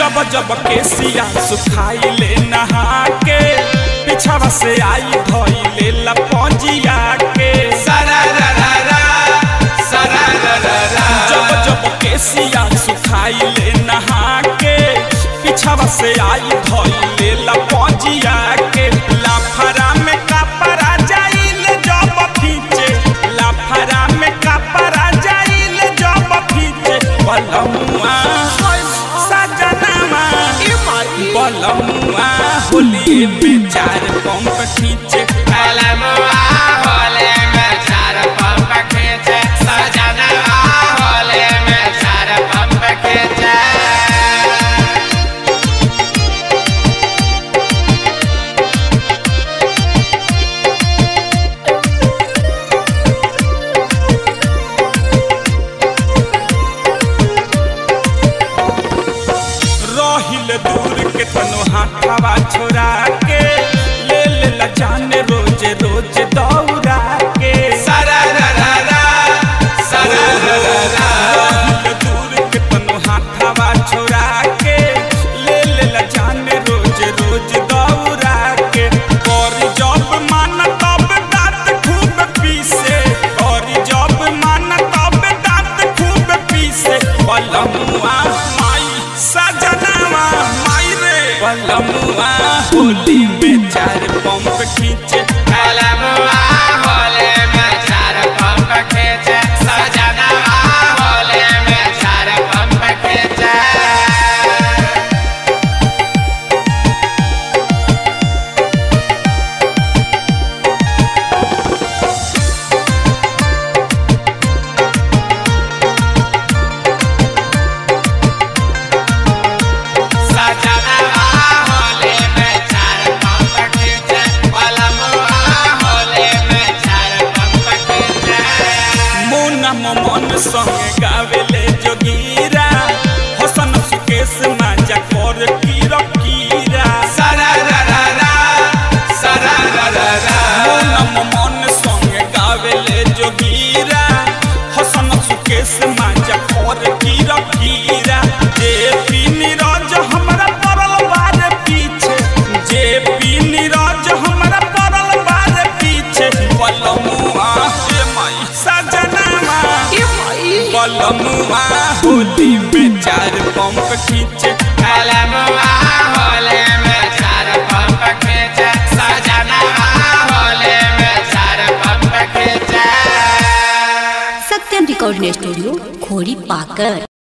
जब जब केसिया सुखाई ले नहा के पिछवा से आई धोई ले लपौजिया के जब जब केसिया सुखाई ले नहा के पिछवा से आई धोई ले लपौजिया के लाफरा में कपड़ा जाइल जब खींचे लाफरा में कपड़ा जाइल जब खींचे बलमुआ सजनमा बलमुआ होली में 4 पंप खींचे बलमुआ होली में 4 पंप खींचे सजनमा होली में 4 पंप खींचे। रहिल दूर के तनो हाथवा छोड़ा के ले ले जाने रोज रोज दौड़ा के रहिल दूर के तनो हाथवा छोड़ा के ले ले जाने रोज रोज दौड़ा के और जब मन तब दांत खूब पीसे और जब मन तब दांत खूब पीसे बलमुआ सजनवा माई रे बलमुआ होली में 4 पंप खींचे बलमुआ होली में 4 पंप खींचे सजनवा होली में 4 पंप खींचे। मन संग गावेले जोगीरा हसन सुकेश माजा कर कीरा मन संग गावेले जोगीरा हसन सुकेश माजा कर कीरा जे नीरज हमरा पड़ल बार पीछे जे नीरज हमरा पड़ल बार पीछे बलमुआ सजना बलमुआ होली में 4 पंप खींचे बलमुआ होली में 4 पंप खींचे सजनवा होली में 4 पंप खींचे। सत्यम रिकॉर्डिंग स्टूडियो खोरी पाकर।